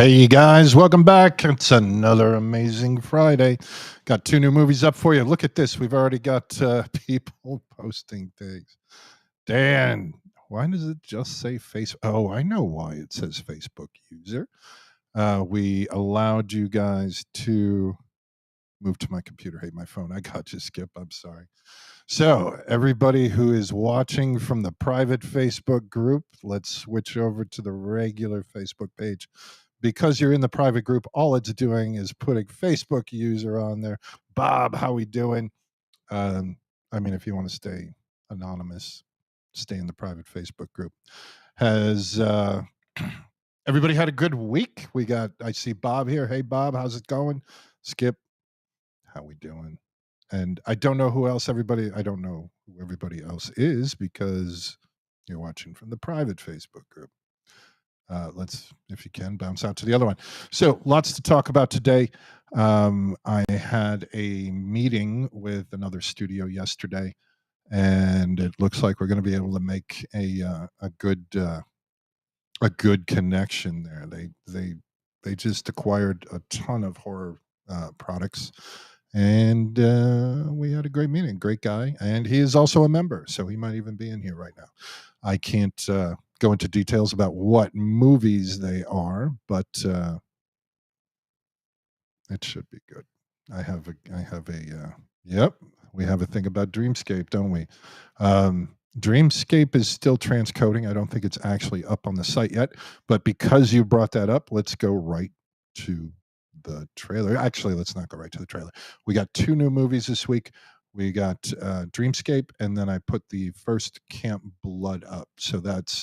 Hey, you guys, welcome back. It's another amazing Friday. Got two new movies up for you. Look at this. We've already got people posting things. Dan, why does it just say Facebook? Oh, I know why it says Facebook user. We allowed you guys to move to my computer. Hey, my phone. I got you, Skip. I'm sorry. So, everybody who is watching from the private Facebook group, let's switch over to the regular Facebook page. Because you're in the private group, all it's doing is putting Facebook user on there. Bob, how we doing? I mean, if you want to stay anonymous, stay in the private Facebook group. Has everybody had a good week? I see Bob here. Hey, Bob, how's it going? Skip, how we doing? And I don't know who else I don't know who everybody else is because you're watching from the private Facebook group. Let's, if you can, bounce out to the other one. So, lots to talk about today. I had a meeting with another studio yesterday, and it looks like we're going to be able to make a good connection there. They just acquired a ton of horror products, and we had a great meeting. Great guy, and he is also a member, so he might even be in here right now. I can't go into details about what movies they are, but it should be good. Yep, we have a thing about Dreamscape, don't we? Dreamscape is still transcoding. I don't think it's actually up on the site yet, but because you brought that up, let's go right to the trailer. Actually, let's not go right to the trailer. We got two new movies this week. We got Dreamscape, and then I put the first Camp Blood up. So that's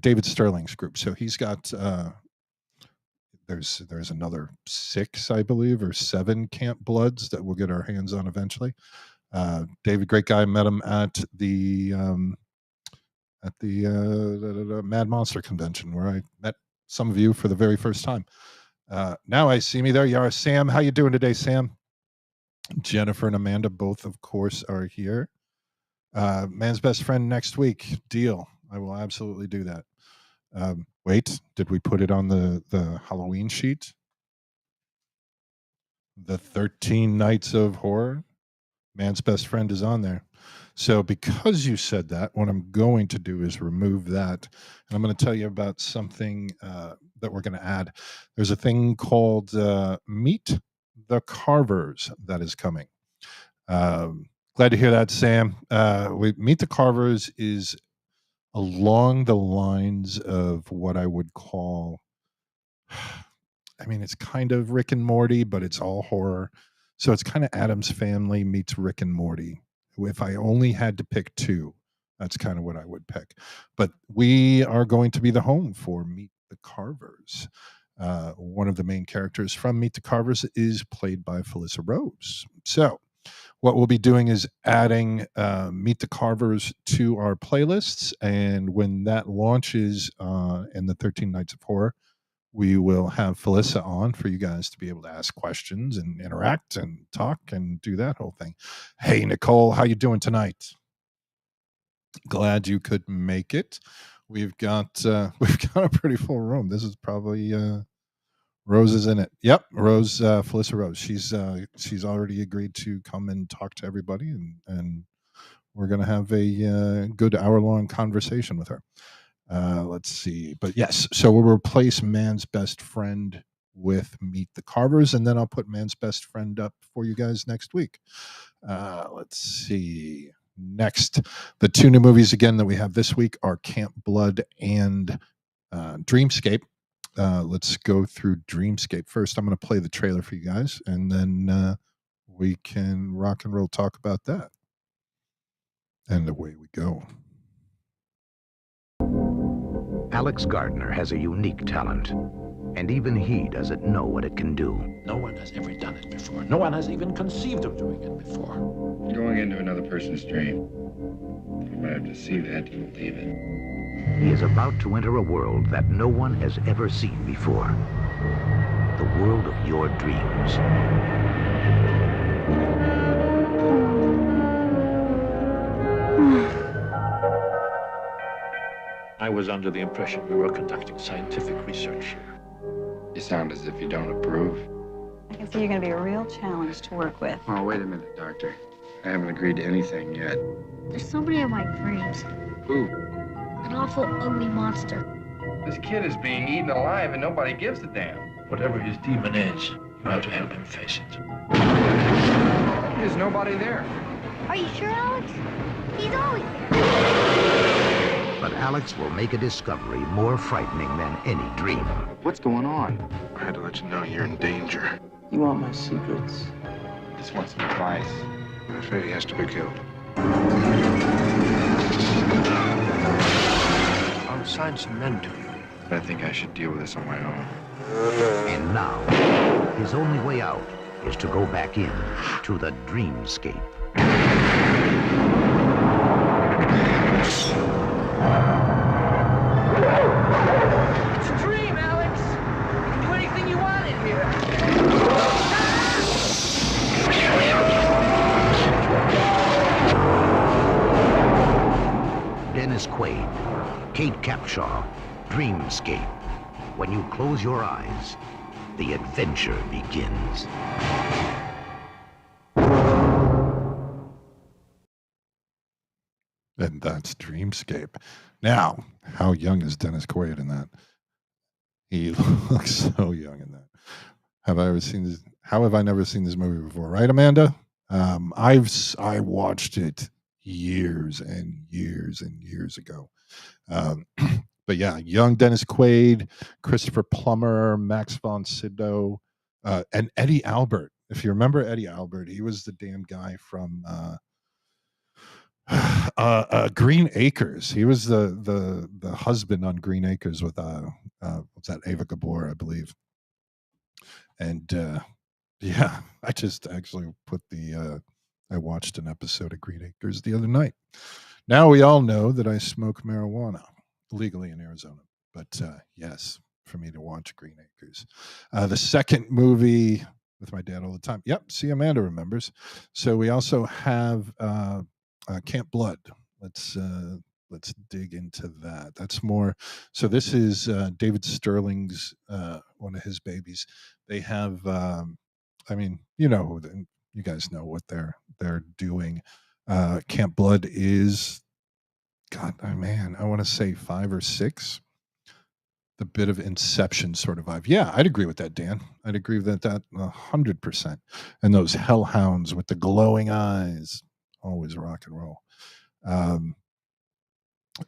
David Sterling's group. So he's got there's another 6, I believe, or 7 Camp Bloods that we'll get our hands on eventually. David, great guy. Met him at the Mad Monster convention where I met some of you for the very first time. Now I see me there. You are. Sam, how you doing today, Sam? Jennifer and Amanda both, of course, are here. Man's Best Friend next week. Deal. I will absolutely do that. Wait, did we put it on the Halloween sheet? The 13 Nights of Horror. Man's Best Friend is on there. So because you said that, what I'm going to do is remove that. And I'm going to tell you about something that we're going to add. There's a thing called Meet the Carvers that is coming. Glad to hear that, Sam. Meet the Carvers is along the lines of what I would call, I mean, it's kind of Rick and Morty, but it's all horror. So it's kind of Addams Family meets Rick and Morty. If I only had to pick two, that's kind of what I would pick. But we are going to be the home for Meet the Carvers. One of the main characters from Meet the Carvers is played by Felissa Rose. So what we'll be doing is adding Meet the Carvers to our playlists. And when that launches in the 13 Nights of Horror, we will have Felissa on for you guys to be able to ask questions and interact and talk and do that whole thing. Hey, Nicole, how you doing tonight? Glad you could make it. We've got a pretty full room. This is probably Rose is in it. Yep, Rose, Felissa Rose. She's already agreed to come and talk to everybody, and we're gonna have a good hour-long conversation with her. Let's see, but yes, so we'll replace Man's Best Friend with Meet the Carvers, and then I'll put Man's Best Friend up for you guys next week. Let's see. Next, the two new movies again that we have this week are Camp Blood and Dreamscape. Let's go through Dreamscape first. I'm going to play the trailer for you guys, and then we can rock and roll talk about that. And away we go. Alex Gardner has a unique talent, and even he doesn't know what it can do. No one has ever done it before. No one has even conceived of doing it before. Going into another person's dream. If I have to see that, you believe it. He is about to enter a world that no one has ever seen before. The world of your dreams. I was under the impression we were conducting scientific research here. You sound as if you don't approve. I can see you're going to be a real challenge to work with. Oh, wait a minute, Doctor. I haven't agreed to anything yet. There's somebody in my dreams. Who? An awful, ugly monster. This kid is being eaten alive and nobody gives a damn. Whatever his demon is, you have to help him face it. There's nobody there. Are you sure, Alex? He's always there. But Alex will make a discovery more frightening than any dream. What's going on? I had to let you know you're in danger. You want my secrets? Just want some advice. I'm afraid he has to be killed. I'll assign some men to you. I think I should deal with this on my own. And now, his only way out is to go back in to the dreamscape. It's a dream, Alex. You can do anything you want in here. Dennis Quaid, Kate Capshaw, Dreamscape. When you close your eyes, the adventure begins. And that's Dreamscape. Now, how young is Dennis Quaid in that? He looks so young in that. Have I ever seen this? How have I never seen this movie before? Right, Amanda? I watched it years and years and years ago. But yeah, young Dennis Quaid, Christopher Plummer, Max von Sydow, and Eddie Albert. If you remember Eddie Albert, he was the damn guy from Green Acres. He was the husband on Green Acres with what's that, Ava Gabor, I believe. And yeah, I just actually I watched an episode of Green Acres the other night. Now we all know that I smoke marijuana legally in Arizona, but yes, for me to watch Green Acres. The second movie with my dad all the time. Yep, see, Amanda remembers. So we also have Camp Blood. Let's dig into that. That's more. So this is David Sterling's one of his babies. They have. I mean, you guys know what they're doing. Camp Blood is. God, man, I want to say 5 or 6. The bit of Inception sort of vibe. Yeah, I'd agree with that, Dan. I'd agree with that 100%. And those hellhounds with the glowing eyes, always rock and roll.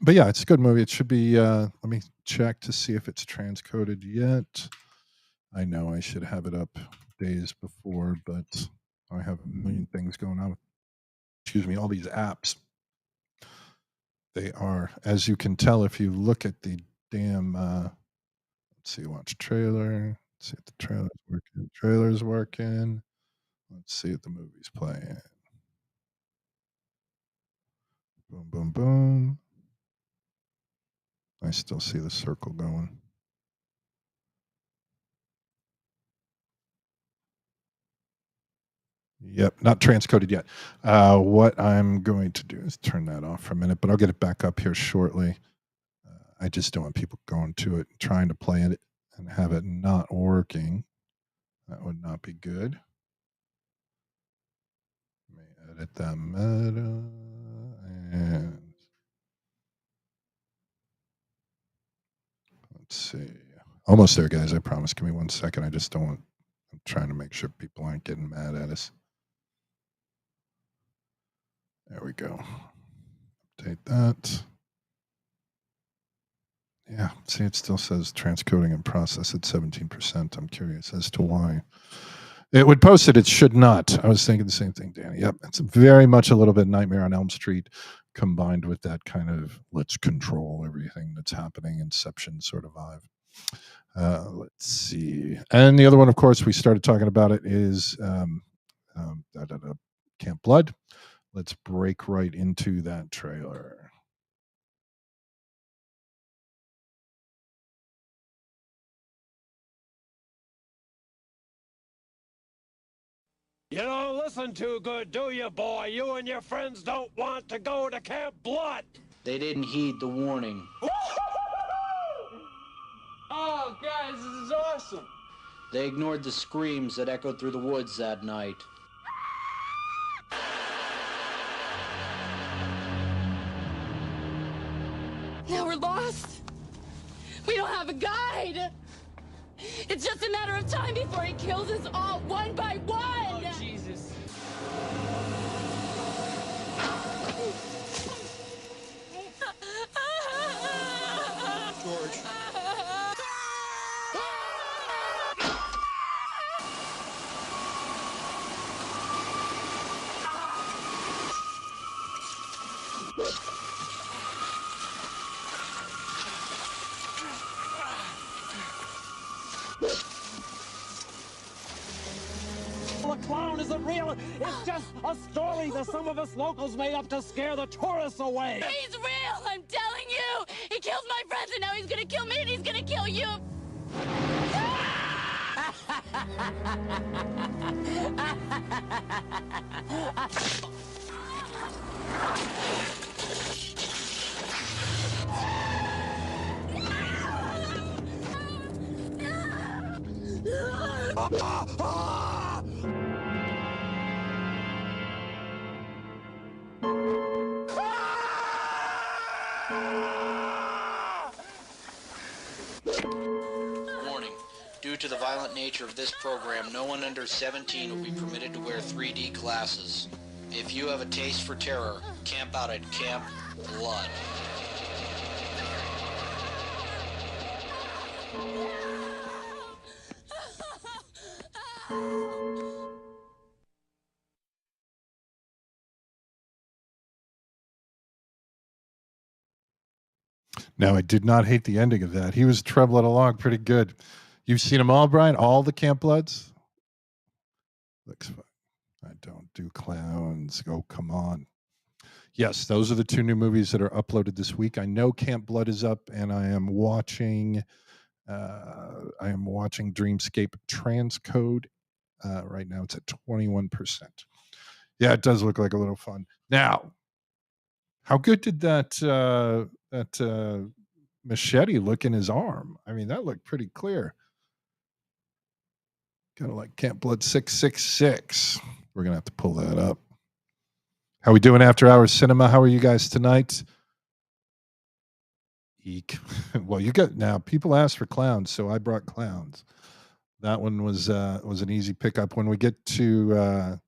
But yeah, it's a good movie. It should be. Let me check to see if it's transcoded yet. I know I should have it up days before, but I have a million things going on. Excuse me, all these apps. They are, as you can tell, if you look at the damn. Let's see, watch trailer. Let's see if the trailer's working. Trailer's working. Let's see if the movie's playing. Boom, boom, boom. I still see the circle going. Yep, not transcoded yet. What I'm going to do is turn that off for a minute, but I'll get it back up here shortly. I just don't want people going to it, trying to play it, and have it not working. That would not be good. Let me edit that meta, and let's see. Almost there, guys. I promise. Give me 1 second. I just don't want. I'm trying to make sure people aren't getting mad at us. There we go. Update that. Yeah, see, it still says transcoding in process at 17%. I'm curious as to why. It would post it. It should not. I was thinking the same thing, Danny. Yep, it's very much a little bit Nightmare on Elm Street combined with that kind of let's control everything that's happening, Inception sort of vibe. Let's see. And the other one, of course, we started talking about it is Camp Blood. Let's break right into that trailer. You don't listen too good, do you, boy? You and your friends don't want to go to Camp Blood. They didn't heed the warning. Oh, guys, this is awesome. They ignored the screams that echoed through the woods that night. Now we're lost. We don't have a guide. It's just a matter of time before he kills us all one by one. Oh, Jesus. George. The clown isn't real. It's just a story that some of us locals made up to scare the tourists away. He's real, I'm telling you. He killed my friends and now he's gonna kill me and he's gonna kill you. Warning. Due to the violent nature of this program, no one under 17 will be permitted to wear 3D glasses. If you have a taste for terror, camp out at Camp Blood. Now, I did not hate the ending of that. He was trembling along pretty good. You've seen them all, Brian? All the Camp Bloods? Looks fun. I don't do clowns. Oh, come on. Yes, those are the two new movies that are uploaded this week. I know Camp Blood is up, and I am watching Dreamscape Transcode. Right now it's at 21%. Yeah, it does look like a little fun. Now, how good did that machete look in his arm? I mean, that looked pretty clear. Kind of like Camp Blood 666. We're gonna have to pull that up. How we doing after hours cinema? How are you guys tonight? Eek. Well, you got now. People ask for clowns, so I brought clowns. That one was an easy pickup. When we get to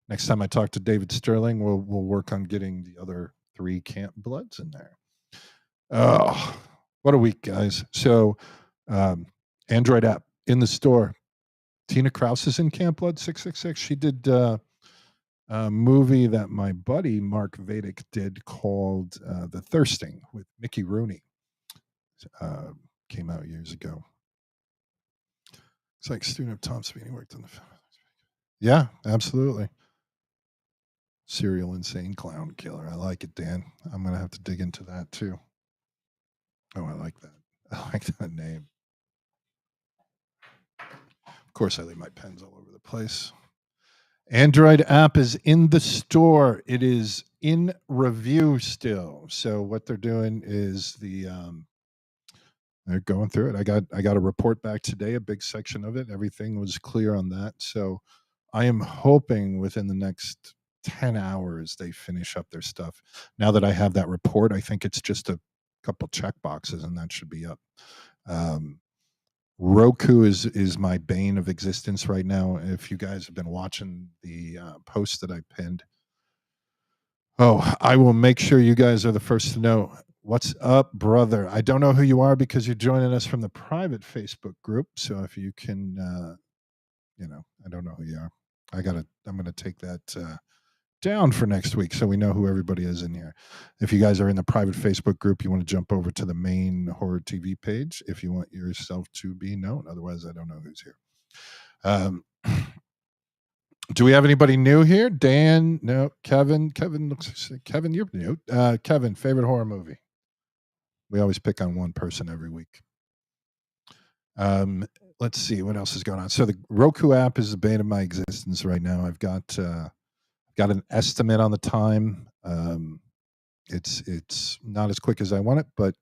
next time I talk to David Sterling, we'll work on getting the other 3 Camp Bloods in there. Oh, what a week, guys! So, Android app in the store. Tina Kraus is in Camp Blood 666. She did a movie that my buddy Mark Vadic did called The Thirsting with Mickey Rooney. Came out years ago. It's like student of Tom Sweeney worked on the film. Yeah, absolutely. Serial insane clown killer. I like it, Dan. I'm going to have to dig into that too. Oh, I like that. I like that name. Of course, I leave my pens all over the place. Android app is in the store. It is in review still. So what they're doing is they're going through it. I got a report back today, a big section of it. Everything was clear on that. So I am hoping within the next 10 hours they finish up their stuff. Now that I have that report, I think it's just a couple check boxes and that should be up. Roku is my bane of existence right now. If you guys have been watching the post that I pinned, I will make sure you guys are the first to know. What's up, brother? I don't know who you are because you're joining us from the private Facebook group. So if you can, I don't know who you are. I'm going to take that down for next week so we know who everybody is in here. If you guys are in the private Facebook group, you want to jump over to the main horror TV page if you want yourself to be known. Otherwise, I don't know who's here. Do we have anybody new here? Dan? No. Kevin looks. Kevin, you're new. Kevin, favorite horror movie? We always pick on one person every week. Let's see what else is going on. So the Roku app is the bane of my existence right now. I've got an estimate on the time. It's not as quick as I want it, but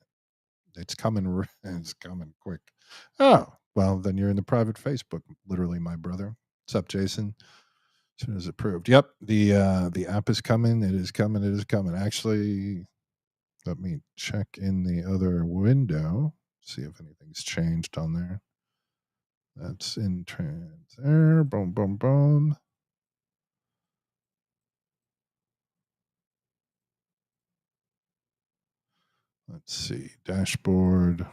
it's coming. It's coming quick. Oh, well, then you're in the private Facebook, literally, my brother. What's up, Jason? As soon as approved. Yep, the app is coming. It is coming. It is coming. Actually, let me check in the other window, see if anything's changed on there. That's in trans there. Boom, boom, boom. Let's see. Dashboard.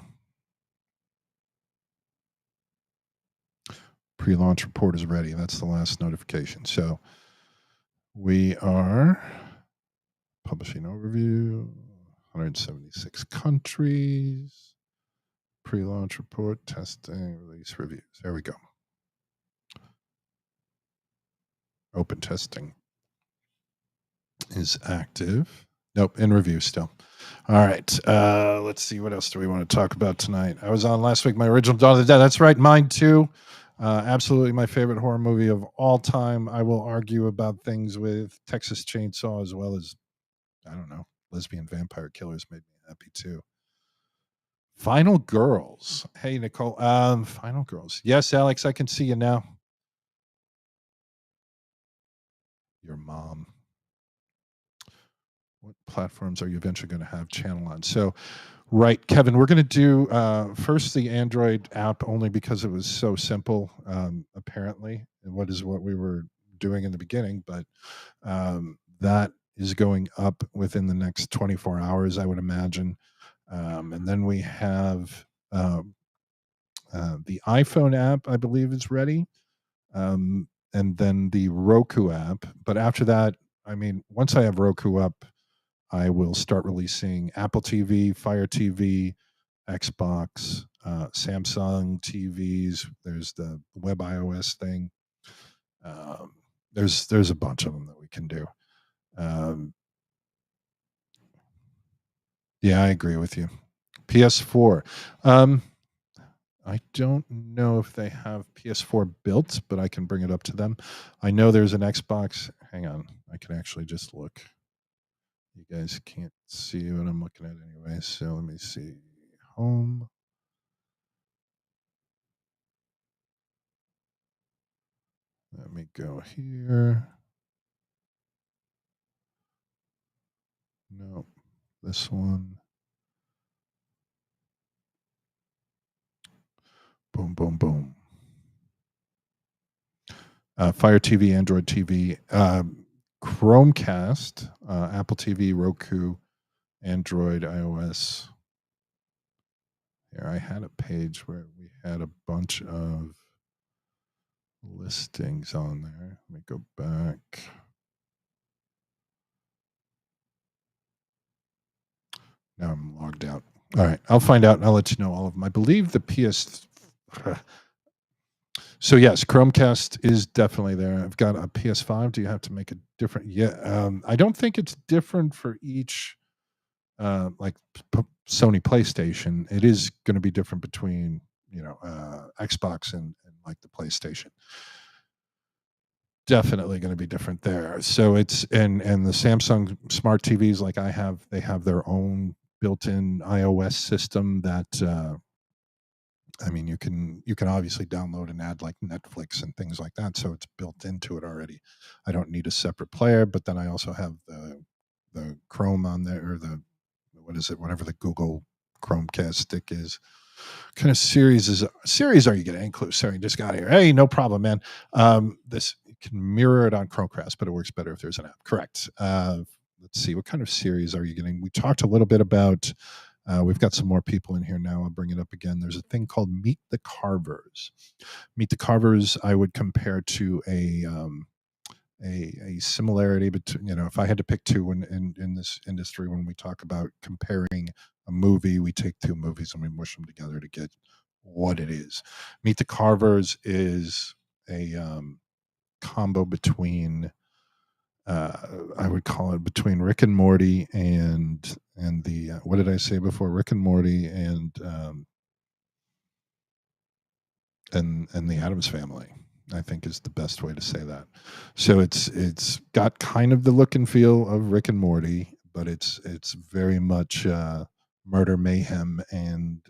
Pre-launch report is ready. That's the last notification. So we are publishing overview, 176 countries, pre-launch report, testing, release reviews. There we go. Open testing is active. Nope, in review still. All right. Let's see. What else do we want to talk about tonight? I was on last week, my original Dawn of the Dead. That's right, mine too. Absolutely my favorite horror movie of all time. I will argue about things with Texas Chainsaw as well as, I don't know, lesbian vampire killers made me happy too. Final Girls. Hey, Nicole. Final Girls. Yes, Alex, I can see you now. Your mom. What platforms are you eventually going to have channel on? So, right, Kevin, we're going to do first the Android app only because it was so simple, apparently, and what we were doing in the beginning. But that is going up within the next 24 hours, I would imagine. And then we have the iPhone app, I believe, is ready. And then the Roku app. But after that, I mean, once I have Roku up, I will start releasing Apple TV, Fire TV, Xbox, Samsung TVs. There's the Web iOS thing. There's a bunch of them that we can do. Yeah, I agree with you. PS4. I don't know if they have PS4 built, but I can bring it up to them. I know there's an Xbox. Hang on. I can actually just look. You guys can't see what I'm looking at anyway, so let me see. Home. Let me go here. No, this one. Boom, boom, boom. Fire TV, Android TV, Chromecast, Apple TV, Roku, Android, iOS. Here, I had a page where we had a bunch of listings on there. Let me go back. Now I'm logged out. All right, I'll find out and I'll let you know all of them. I believe the PS. So yes, Chromecast is definitely there. I've got a PS5. Do you have to make a different? Yeah, I don't think it's different for each. Like Sony PlayStation, it is going to be different between Xbox and like the PlayStation. Definitely going to be different there. So it's and the Samsung smart TVs like I have, they have their own built-in iOS system that I mean you can obviously download and add like Netflix and things like that. So it's built into it already. I don't need a separate player, but then I also have the Chrome on there, or the what is it? Whatever the Google Chromecast stick is. What kind of series are you getting? Sorry, just got here. Hey, no problem, man. This you can mirror it on Chromecast, but it works better if there's an app. Correct. Let's see. What kind of series are you getting? We talked a little bit about. We've got some more people in here now. I'll bring it up again. There's a thing called Meet the Carvers. Meet the Carvers, I would compare to a similarity between, if I had to pick two in this industry, when we talk about comparing a movie, we take two movies and we mush them together to get what it is. Meet the Carvers is a combo between I would call it between Rick and Morty and the what did I say before? Rick and Morty and the Addams Family, I think, is the best way to say that. So it's got kind of the look and feel of Rick and Morty, but it's very much murder, mayhem, and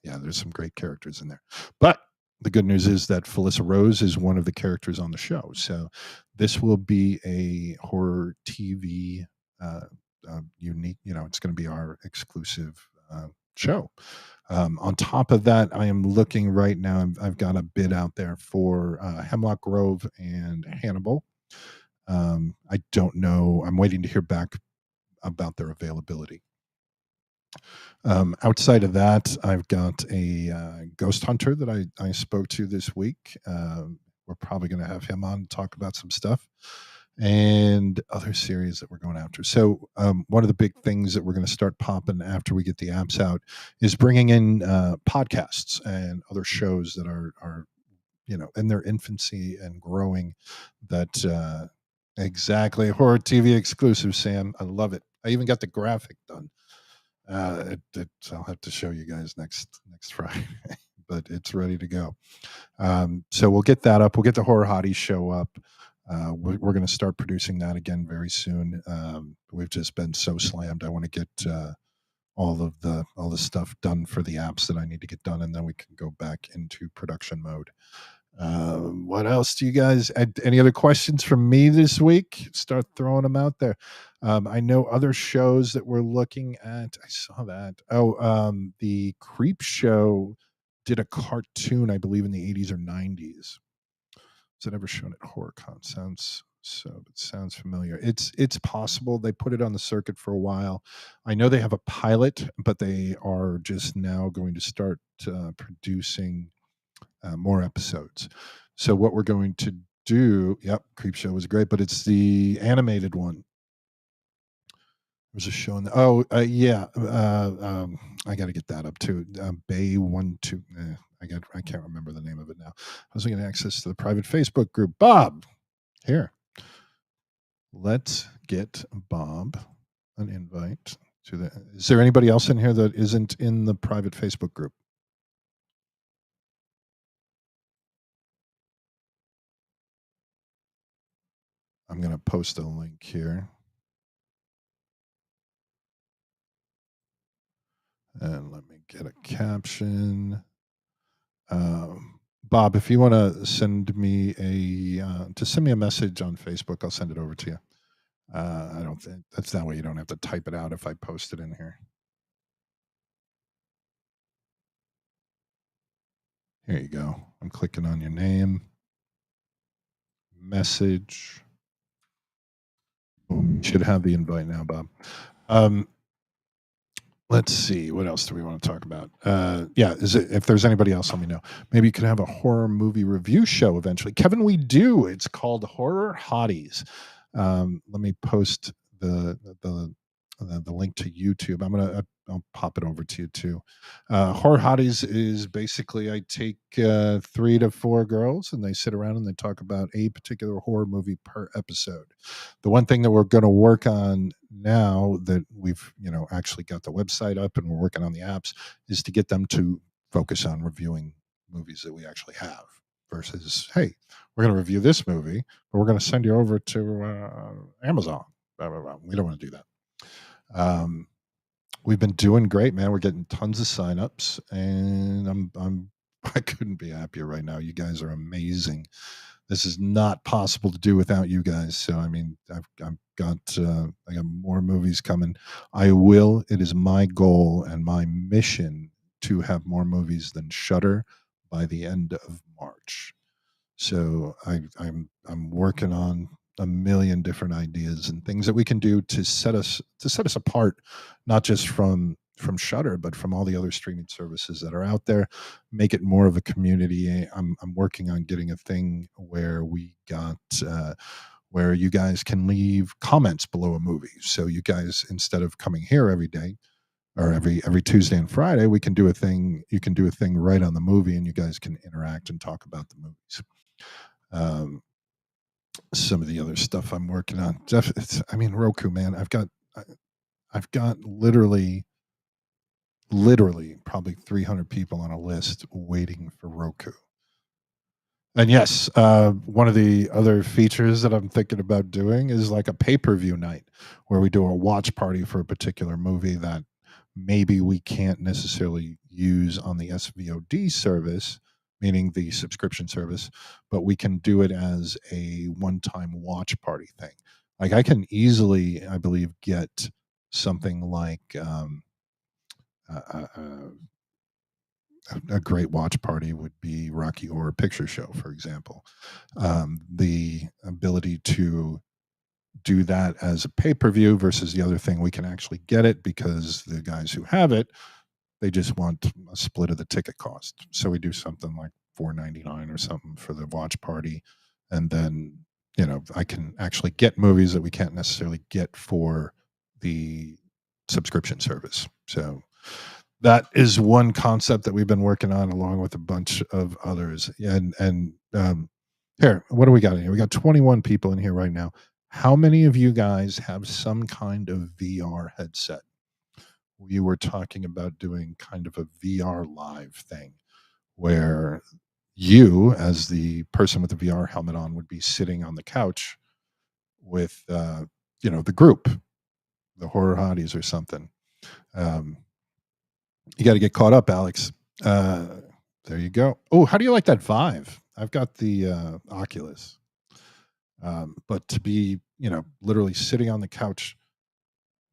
yeah, there's some great characters in there. But the good news is that Felissa Rose is one of the characters on the show. So this will be a horror TV unique. It's going to be our exclusive show. On top of that, I am looking right now. I've got a bid out there for Hemlock Grove and Hannibal. I don't know. I'm waiting to hear back about their availability. Outside of that, I've got a ghost hunter that I spoke to this week. We're probably going to have him on to talk about some stuff and other series that we're going after. So one of the big things that we're going to start popping after we get the apps out is bringing in podcasts and other shows that are in their infancy and growing. That exactly, horror TV exclusive, Sam. I love it. I even got the graphic done. I'll have to show you guys next Friday, but it's ready to go. So we'll get that up. We'll get the Horror Hotties show up. We're going to start producing that again very soon. We've just been so slammed. I want to get all the stuff done for the apps that I need to get done, and then we can go back into production mode. What else do you guys, any other questions from me this week? Start throwing them out there. I know other shows that we're looking at. I saw that. The Creep Show did a cartoon, I believe, in the 80s or 90s. Was it ever shown at HorrorCon? It sounds familiar. It's possible. They put it on the circuit for a while. I know they have a pilot, but they are just now going to start producing more episodes. So what we're going to do, Creep Show was great, but it's the animated one. There's a show in the, I got to get that up too. Bay 1-2. I can't remember the name of it now. I was looking at access to the private Facebook group. Bob, here. Let's get Bob an invite to the. Is there anybody else in here that isn't in the private Facebook group? I'm going to post a link here. And let me get a caption. Bob, if you want to send me a message on Facebook, I'll send it over to you. I don't think that's that way. You don't have to type it out if I post it in here. Here you go. I'm clicking on your name. Message. Boom. You should have the invite now, Bob. Let's see. What else do we want to talk about? If there's anybody else, let me know. Maybe you could have a horror movie review show eventually. Kevin, we do. It's called Horror Hotties. Let me post the link to YouTube. I'll pop it over to you too. Horror Hotties is basically I take 3 to 4 girls and they sit around and they talk about a particular horror movie per episode. The one thing that we're going to work on now that we've actually got the website up and we're working on the apps is to get them to focus on reviewing movies that we actually have versus, hey, we're going to review this movie, but we're going to send you over to Amazon. Blah, blah, blah. We don't want to do that. We've been doing great, man. We're getting tons of signups, and I couldn't be happier right now. You guys are amazing. This is not possible to do without you guys. So I mean, I got more movies coming. It is my goal and my mission to have more movies than Shudder by the end of March. So I'm working on a million different ideas and things that we can do to set us apart, not just from Shudder, but from all the other streaming services that are out there. Make it more of a community. I'm working on getting a thing where where you guys can leave comments below a movie. So you guys, instead of coming here every day or every Tuesday and Friday, we can do a thing. You can do a thing right on the movie, and you guys can interact and talk about the movies. Some of the other stuff I'm working on. Roku, man. I've got literally probably 300 people on a list waiting for Roku. And yes, one of the other features that I'm thinking about doing is like a pay-per-view night where we do a watch party for a particular movie that maybe we can't necessarily use on the SVOD service, meaning the subscription service, but we can do it as a one-time watch party thing. Like I can easily, I believe, get something like a great watch party would be Rocky Horror Picture Show, for example. The ability to do that as a pay-per-view versus the other thing, we can actually get it because the guys who have it, they just want a split of the ticket cost. So we do something like $4.99 or something for the watch party, and then I can actually get movies that we can't necessarily get for the subscription service. So that is one concept that we've been working on along with a bunch of others. And here, what do we got in here? We got 21 people in here right now. How many of you guys have some kind of VR headset? We were talking about doing kind of a VR live thing where you, as the person with the VR helmet on, would be sitting on the couch with, the group, the horror hotties or something. You got to get caught up, Alex. There you go. Oh, how do you like that Vive? I've got the Oculus. But to be, literally sitting on the couch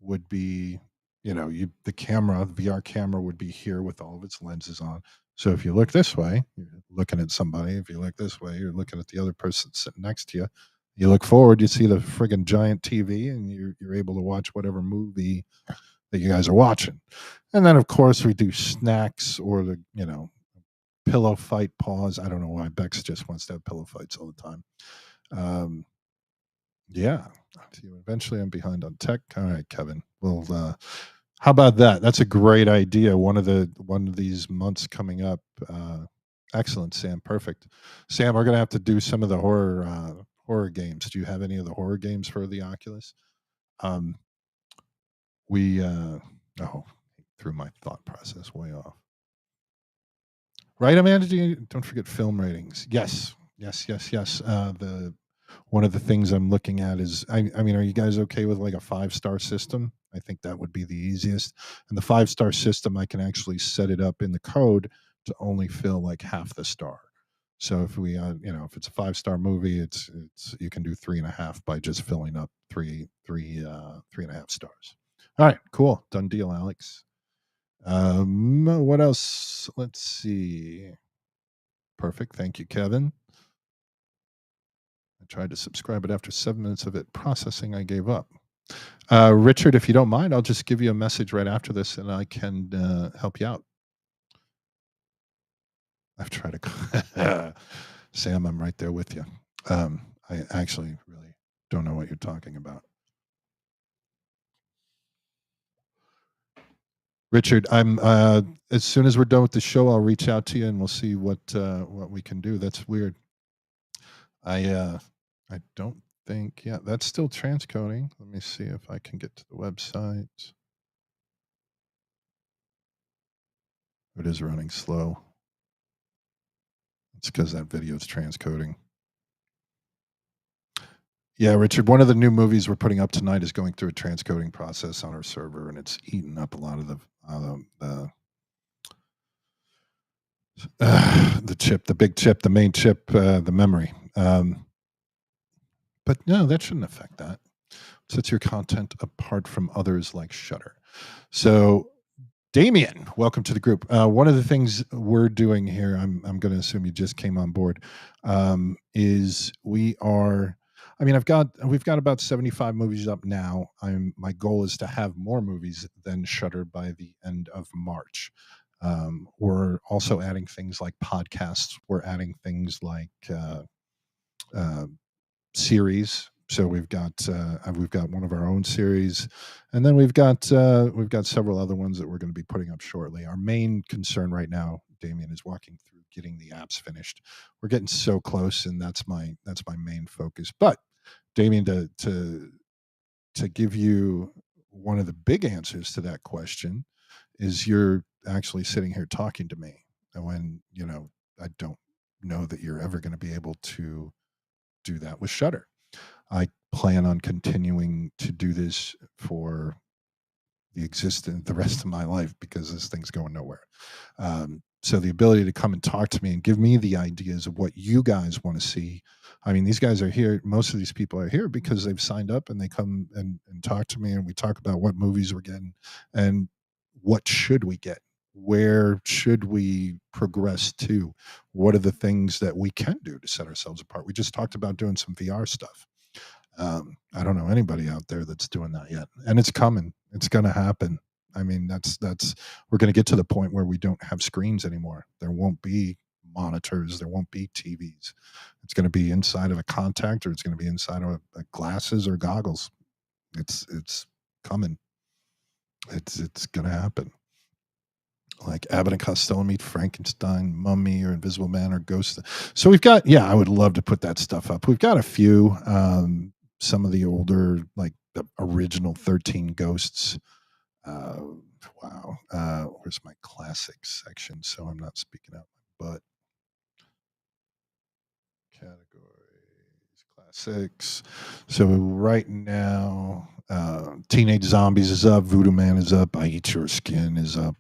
would be, the VR camera would be here with all of its lenses on. So if you look this way, you're looking at somebody. If you look this way, you're looking at the other person sitting next to you. You look forward, you see the friggin' giant TV, and you're able to watch whatever movie that you guys are watching. And then, of course, we do snacks or the, pillow fight pause. I don't know why Bex just wants to have pillow fights all the time. Yeah. Eventually I'm behind on tech. All right, Kevin. Well, how about that? That's a great idea. One of these months coming up. Excellent, Sam. Perfect. Sam, we're going to have to do some of the horror games. Do you have any of the horror games for the Oculus? We threw my thought process way off. Right, Amanda? Don't forget film ratings. Yes. One of the things I'm looking at is, I mean, are you guys okay with like a 5-star system? I think that would be the easiest. And the 5-star system, I can actually set it up in the code to only fill like half the star. So if we, if it's a 5-star movie, it's you can do 3.5 by just filling up 3.5 stars. All right, cool, done deal, Alex. What else? Let's see. Perfect. Thank you, Kevin. I tried to subscribe, but after 7 minutes of it processing, I gave up. Richard, if you don't mind, I'll just give you a message right after this and I can help you out. I've tried to. Sam, I'm right there with you. I actually really don't know what you're talking about. Richard, I'm as soon as we're done with the show, I'll reach out to you and we'll see what we can do. That's weird. I don't think. Yeah, that's still transcoding. Let me see if I can get to the website. It is running slow. It's because that video is transcoding. Yeah, Richard, one of the new movies we're putting up tonight is going through a transcoding process on our server, and it's eating up a lot of the chip, the big chip, the main chip, the memory. But no, that shouldn't affect that. Sets your content apart from others like Shudder. So, Damien, welcome to the group. One of the things we're doing here, I'm going to assume you just came on board, is we are. I mean, we've got about 75 movies up now. My goal is to have more movies than Shudder by the end of March. We're also adding things like podcasts. We're adding things like series. So we've got one of our own series, and then we've got several other ones that we're going to be putting up shortly. Our main concern right now, Damien, is walking through getting the apps finished. We're getting so close, and that's my main focus. But Damien, to give you one of the big answers to that question is you're actually sitting here talking to me when I don't know that you're ever going to be able to do that with Shudder. I plan on continuing to do this for the rest of my life, because this thing's going nowhere. So the ability to come and talk to me and give me the ideas of what you guys want to see. I mean, these guys are here. Most of these people are here because they've signed up and they come and talk to me, and we talk about what movies we're getting and what should we get. Where should we progress to? What are the things that we can do to set ourselves apart? We just talked about doing some VR stuff. I don't know anybody out there that's doing that yet, and it's coming. It's going to happen. I mean, that's we're going to get to the point where we don't have screens anymore. There won't be monitors. There won't be TVs. It's going to be inside of a contact, or it's going to be inside of a glasses or goggles. It's coming. It's going to happen. Like Abbott and Costello meet Frankenstein, Mummy, or Invisible Man, or Ghost. So we've got, yeah, I would love to put that stuff up. We've got a few, some of the older, like the original 13 Ghosts. Wow. Where's my classics section? So I'm not speaking out my butt. Categories, classics. So right now, Teenage Zombies is up, Voodoo Man is up, I Eat Your Skin is up.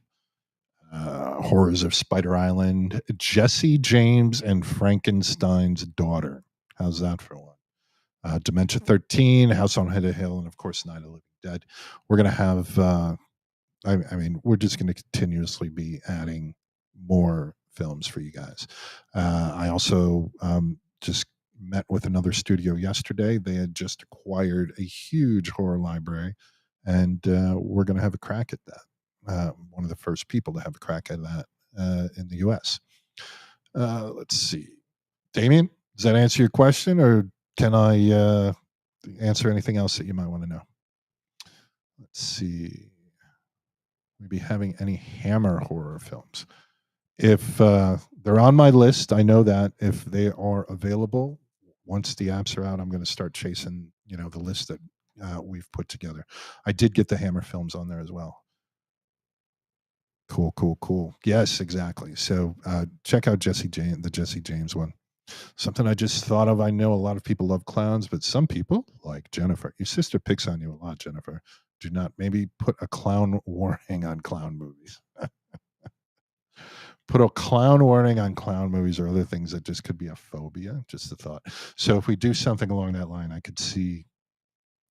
Horrors of Spider Island, Jesse James and Frankenstein's Daughter. How's that for one? Dementia 13, House on Haunted Hill, and of course Night of the Living Dead. We're going to have, I mean, we're just going to continuously be adding more films for you guys. I also just met with another studio yesterday. They had just acquired a huge horror library, and we're going to have a crack at that. One of the first people to have a crack at that in the U.S. Let's see. Damien, does that answer your question, or can I answer anything else that you might want to know? Let's see. Maybe having any Hammer horror films. If they're on my list, I know that if they are available, once the apps are out, I'm going to start chasing, the list that we've put together. I did get the Hammer films on there as well. Cool. Yes, exactly. So check out the Jesse James one. Something I just thought of. I know a lot of people love clowns, but some people, like Jennifer, your sister picks on you a lot, Jennifer. Do not maybe put a clown warning on clown movies. Put a clown warning on clown movies or other things that just could be a phobia. Just a thought. So if we do something along that line, I could see.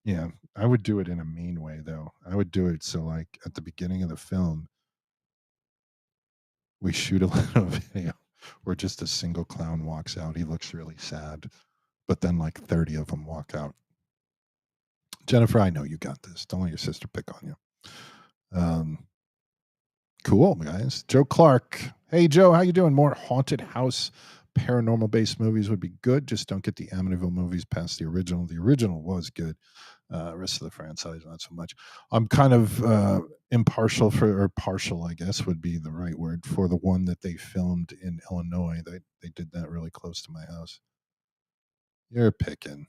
Yeah, I would do it in a mean way, though. I would do it so, like, at the beginning of the film, we shoot a little video where just a single clown walks out. He looks really sad, but then like 30 of them walk out. Jennifer, I know you got this. Don't let your sister pick on you. Cool, guys. Joe Clark. Hey, Joe, how you doing? More haunted house, paranormal-based movies would be good. Just don't get the Amityville movies past the original. The original was good. Rest of the franchise, not so much. I'm kind of partial, I guess would be the right word, for the one that they filmed in Illinois. They did that really close to my house. You're picking.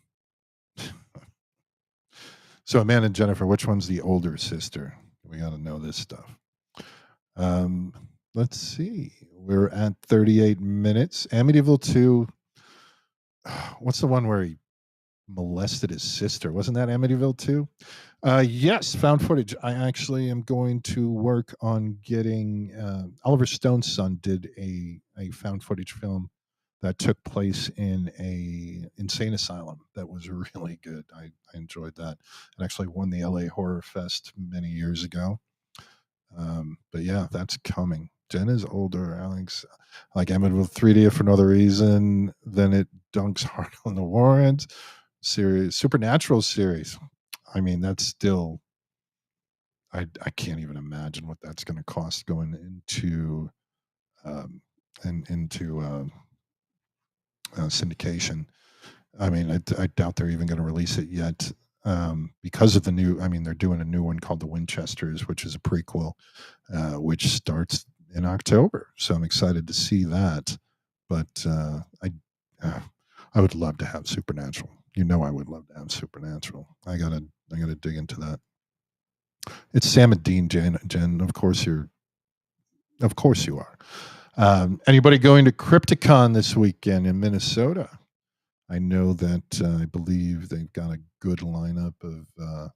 So, Amanda and Jennifer, which one's the older sister? We got to know this stuff. Let's see. We're at 38 minutes. Amityville 2. What's the one where he molested his sister? Wasn't that Amityville 2? Yes, found footage. I actually am going to work on getting Oliver Stone's son did a found footage film that took place in a insane asylum that was really good. I enjoyed that. It actually won the LA Horror Fest many years ago. But yeah, that's coming. Jen is older. Alex, like Amityville 3D for another reason. Then it dunks hard on the Warrens series, Supernatural series. I mean, that's still, I can't even imagine what that's going to cost going into syndication. I mean, I doubt they're even going to release it yet because of the new. I mean, they're doing a new one called The Winchesters, which is a prequel, which starts in October. So I'm excited to see that. But I would love to have Supernatural. I would love to have Supernatural. I gotta dig into that. It's Sam and Dean, Jen. Of course you are. Anybody going to Crypticon this weekend in Minnesota? I know that I believe they've got a good lineup of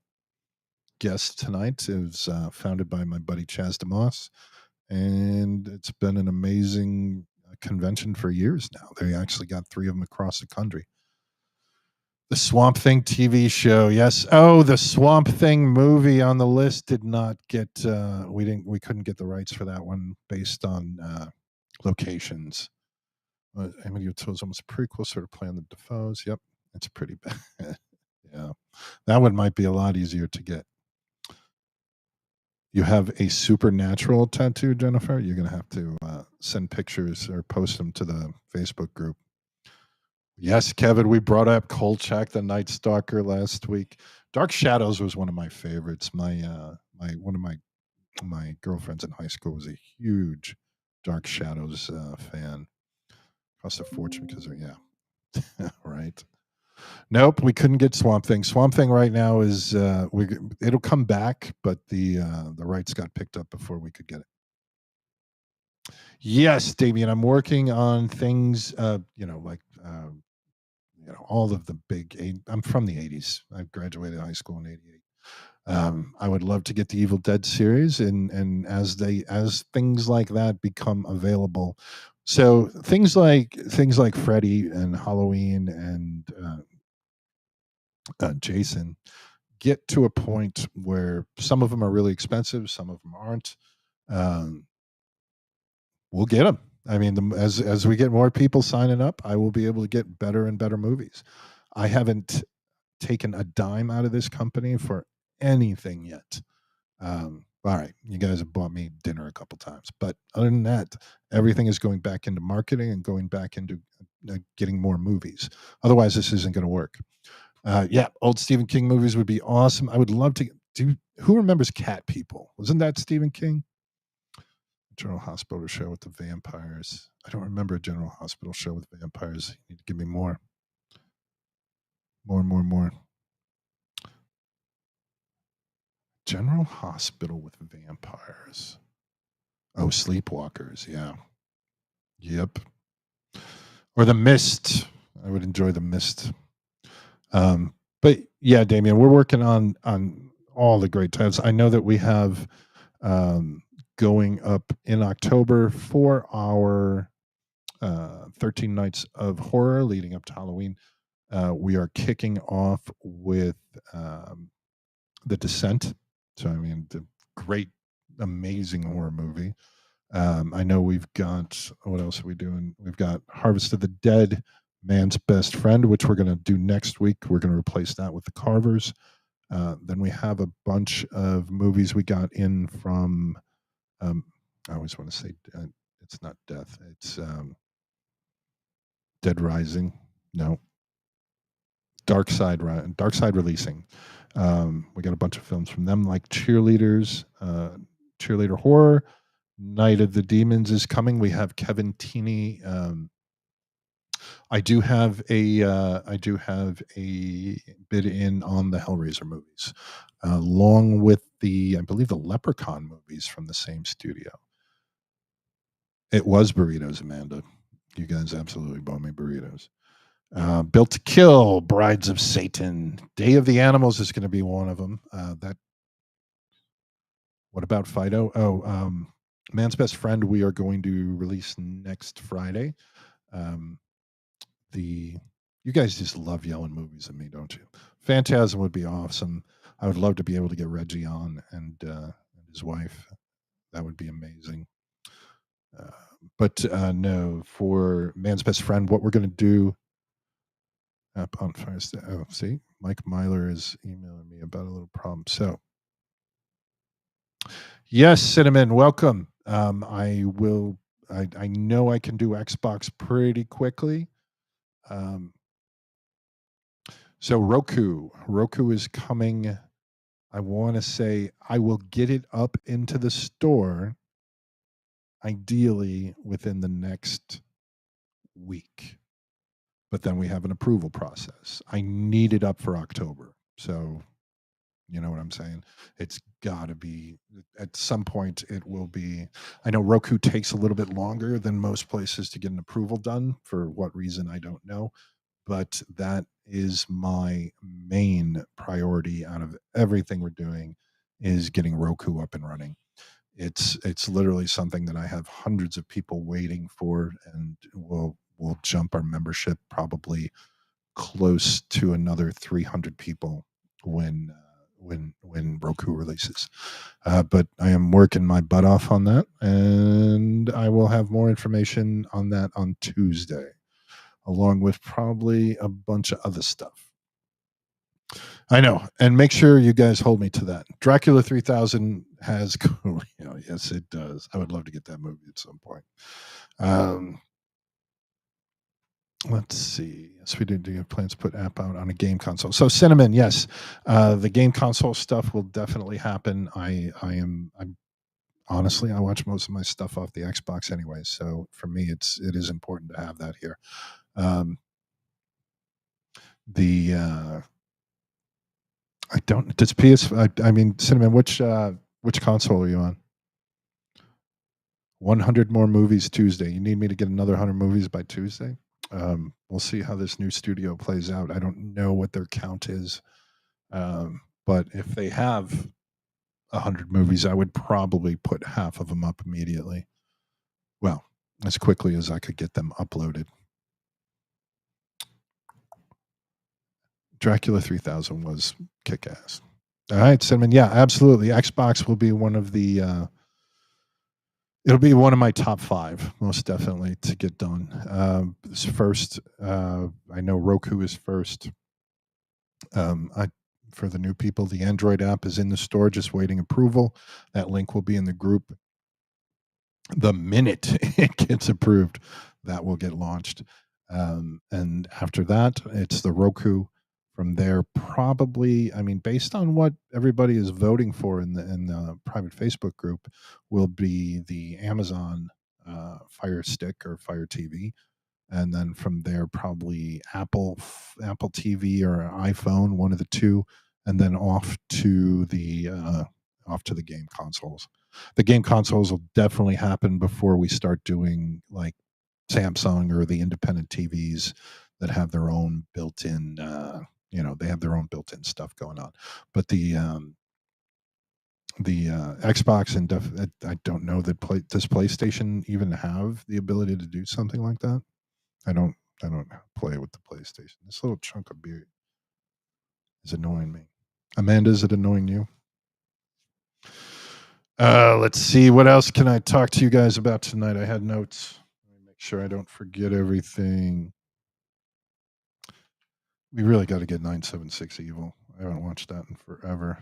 guests tonight. It was founded by my buddy Chaz DeMoss, and it's been an amazing convention for years now. They actually got 3 of them across the country. The Swamp Thing TV show, yes. Oh, the Swamp Thing movie on the list did not get. We couldn't get the rights for that one based on locations. Amityville was almost a prequel, sort of playing the Defoes. Yep, it's pretty bad. Yeah, that one might be a lot easier to get. You have a supernatural tattoo, Jennifer? You're going to have to send pictures or post them to the Facebook group. Yes, Kevin, we brought up Kolchak the Night Stalker last week. Dark Shadows was one of my favorites. One of my girlfriends in high school was a huge Dark Shadows fan. Cost a fortune because of, yeah. Right. Nope, we couldn't get Swamp Thing. Swamp Thing right now is it'll come back, but the rights got picked up before we could get it. Yes, Damien, I'm working on things. Like all of the big. I'm from the '80s. I graduated high school in '88. I would love to get the Evil Dead series, and as things like that become available. So things like Freddy and Halloween and Jason get to a point where some of them are really expensive, some of them aren't. We'll get them. I mean, as we get more people signing up, I will be able to get better and better movies. I haven't taken a dime out of this company for anything yet. All right, you guys have bought me dinner a couple times, but other than that, everything is going back into marketing and going back into getting more movies. Otherwise, this isn't going to work. Yeah, old Stephen King movies would be awesome. I would love to do. Who remembers Cat People? Wasn't that Stephen King? General Hospital show with the vampires. I don't remember a General Hospital show with vampires. You need to give me more. More. General Hospital with vampires. Oh, Sleepwalkers. Yeah. Yep. Or The Mist. I would enjoy The Mist. But yeah, Damien, we're working on all the great titles. I know that we have going up in October for our 13 Nights of Horror leading up to Halloween. We are kicking off with The Descent. So, I mean, the great, amazing horror movie. I know we've got, what else are we doing? We've got Harvest of the Dead, Man's Best Friend, which we're going to do next week. We're going to replace that with The Carvers. Then we have a bunch of movies we got in from, I always want to say, it's not Death. It's Dead Rising. No. Dark Side Releasing. We got a bunch of films from them, like Cheerleaders, Cheerleader Horror. Night of the Demons is coming. We have Kevin Tini. I do have a bid in on the Hellraiser movies, along with I believe the Leprechaun movies from the same studio. It was burritos, Amanda. You guys absolutely bought me burritos. Built to Kill, Brides of Satan, Day of the Animals is going to be one of them. What about Fido? Oh, Man's Best Friend we are going to release next Friday. You guys just love yelling movies at me, don't you? Phantasm would be awesome. I would love to be able to get Reggie on and his wife. That would be amazing. But no, for Man's Best Friend, what we're going to do. On Fire. Oh, see, Mike Myler is emailing me about a little problem. So, yes, Cinnamon, welcome. I will. I know I can do Xbox pretty quickly. So Roku is coming. I want to say I will get it up into the store, ideally within the next week. But then we have an approval process. I need it up for October. So You know what I'm saying? It's got to be at some point. It will be. I know Roku takes a little bit longer than most places to get an approval done. For what reason, I don't know. But that is my main priority out of everything we're doing, is getting Roku up and running. It's literally something that I have hundreds of people waiting for, and we'll jump our membership probably close to another 300 people when Roku releases. But I am working my butt off on that, and I will have more information on that on Tuesday, along with probably a bunch of other stuff. I know, and make sure you guys hold me to that. Dracula 3000 has, yes, it does. I would love to get that movie at some point. Let's see. Yes, we do have plans to put app out on a game console. So Cinnamon, yes, the game console stuff will definitely happen. I'm honestly, I watch most of my stuff off the Xbox anyway, so for me, it is important to have that here. I don't. Does PS? I mean, Cinnamon, which console are you on? 100 more movies Tuesday. You need me to get another 100 movies by Tuesday? We'll see how this new studio plays out. I don't know what their count is, but if they have 100 movies, I would probably put half of them up immediately. Well, as quickly as I could get them uploaded. Dracula 3000 was kick-ass. All right, Cinnamon. Yeah, absolutely. Xbox will be one of the it'll be one of my top 5, most definitely, to get done. First, I know Roku is first. For the new people, the Android app is in the store, just waiting approval. That link will be in the group. The minute it gets approved, that will get launched. And after that, it's the Roku. From there, probably, I mean, based on what everybody is voting for in the private Facebook group, will be the Amazon Fire Stick or Fire TV, and then from there, probably Apple TV or iPhone, one of the two, and then off to the game consoles. The game consoles will definitely happen before we start doing like Samsung or the independent TVs that have their own built-in. They have their own built-in stuff going on, but the Xbox and I don't know that does PlayStation even have the ability to do something like that. I don't play with the PlayStation. This little chunk of beer is annoying me. Amanda, is it annoying you? Let's see. What else can I talk to you guys about tonight? I had notes. Let me make sure I don't forget everything. We really got to get 976 Evil. I haven't watched that in forever.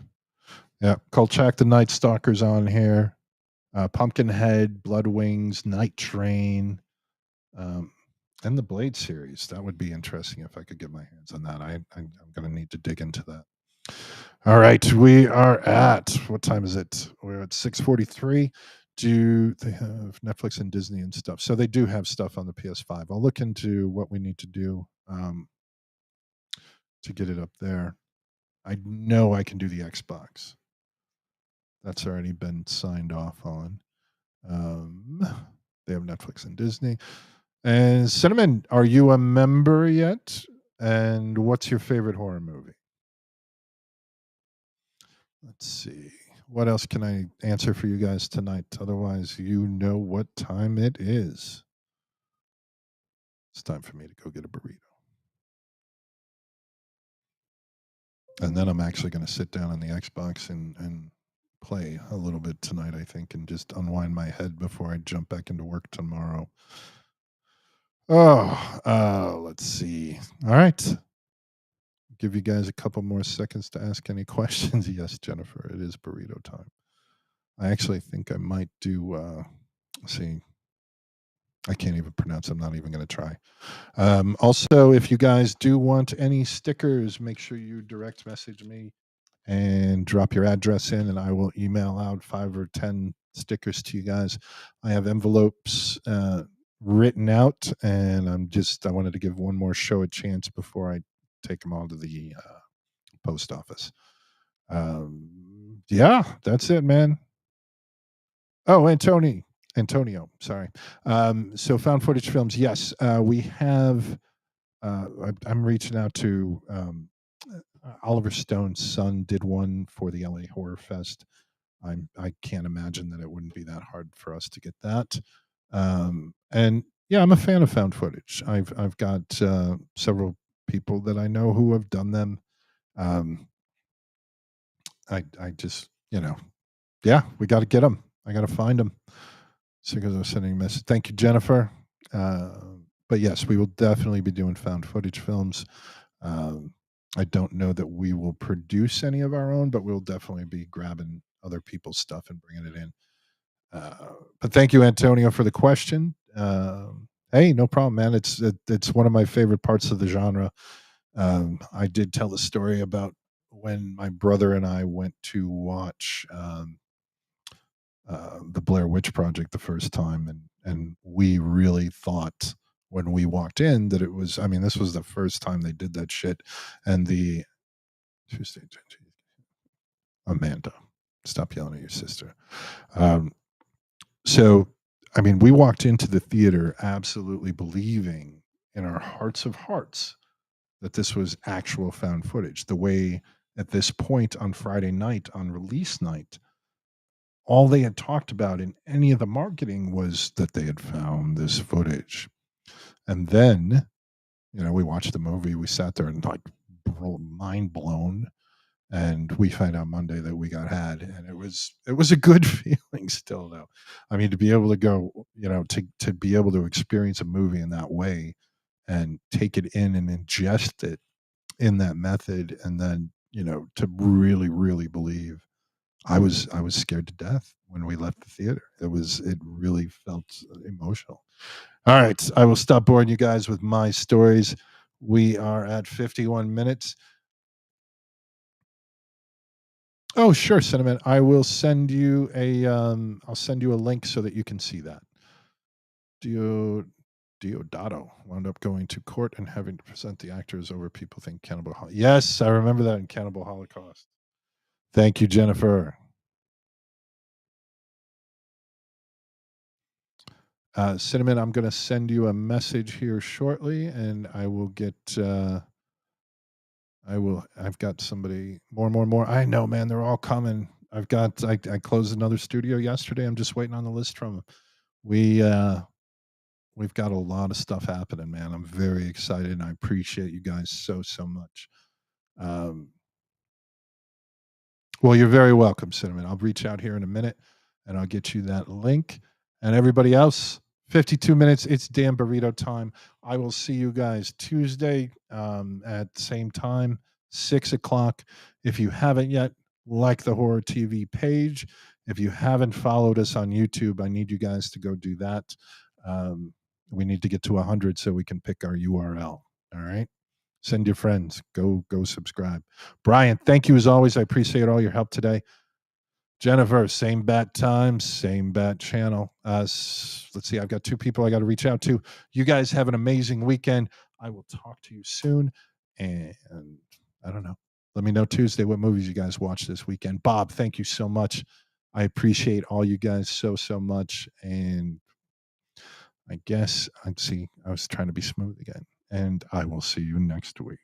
Yeah, Kolchak the Night Stalker's on here. Pumpkinhead, Blood Wings, Night Train, and the Blade series. That would be interesting if I could get my hands on that. I'm going to need to dig into that. All right, we are at, what time is it? We're at 6:43. Do they have Netflix and Disney and stuff? So they do have stuff on the PS5. I'll look into what we need to do to get it up there. I know I can do the Xbox. That's already been signed off on. They have Netflix and Disney. And Cinnamon, are you a member yet? And what's your favorite horror movie? Let's see. What else can I answer for you guys tonight? Otherwise, you know what time it is. It's time for me to go get a burrito. And then I'm actually going to sit down on the Xbox and play a little bit tonight, I think, and just unwind my head before I jump back into work tomorrow. Let's see. All right. Give you guys a couple more seconds to ask any questions. Yes, Jennifer, it is burrito time. I actually think I might do, see, I can't even pronounce it. I'm not even going to try. Also, if you guys do want any stickers, make sure you direct message me and drop your address in, and I will email out 5 or 10 stickers to you guys. I have envelopes written out, and I wanted to give one more show a chance before I take them all to the post office. Yeah, that's it, man. Oh, Antonio, sorry. So found footage films, yes, we have. I'm reaching out to Oliver Stone's son did one for the LA Horror Fest. I can't imagine that it wouldn't be that hard for us to get that. And yeah, I'm a fan of found footage. I've got several people that I know who have done them. I just yeah, we got to get them. I got to find them. So because I was sending a message. Thank you, Jennifer. But yes, we will definitely be doing found footage films. I don't know that we will produce any of our own, but we'll definitely be grabbing other people's stuff and bringing it in. But thank you, Antonio, for the question. Hey, no problem, man. It's one of my favorite parts of the genre. I did tell the story about when my brother and I went to watch the Blair Witch Project the first time, and we really thought when we walked in that it was. I mean, this was the first time they did that shit, and the Amanda, stop yelling at your sister. So, I mean, we walked into the theater absolutely believing in our hearts of hearts that this was actual found footage. The way at this point on Friday night, on release night, all they had talked about in any of the marketing was that they had found this footage. And then, we watched the movie, we sat there and like mind blown. And we found out Monday that we got had, and it was a good feeling still though. I mean, to be able to go, to be able to experience a movie in that way and take it in and ingest it in that method, and then, to really, really believe. I was scared to death when we left the theater. It really felt emotional. All right, I will stop boring you guys with my stories. We are at 51 minutes. Oh, sure, Cinnamon. I will send you I'll send you a link so that you can see that. Diodato wound up going to court and having to present the actors over people think Cannibal Holocaust. Yes, I remember that in Cannibal Holocaust. Thank you, Jennifer. Cinnamon, I'm going to send you a message here shortly, and I will get. I've got somebody more. I know, man. They're all coming. I closed another studio yesterday. I'm just waiting on the list from them. We've got a lot of stuff happening, man. I'm very excited, and I appreciate you guys so much. Well, you're very welcome, Cinnamon. I'll reach out here in a minute, and I'll get you that link. And everybody else, 52 minutes. It's Dan Burrito time. I will see you guys Tuesday at the same time, 6 o'clock. If you haven't yet, like the Horror TV page. If you haven't followed us on YouTube, I need you guys to go do that. We need to get to 100 so we can pick our URL. All right. Send your friends. Go subscribe. Brian, thank you as always. I appreciate all your help today. Jennifer, same bat time, same bat channel. Let's see. I've got 2 people I got to reach out to. You guys have an amazing weekend. I will talk to you soon. And I don't know. Let me know Tuesday what movies you guys watch this weekend. Bob, thank you so much. I appreciate all you guys so much. And I guess I was trying to be smooth again. And I will see you next week.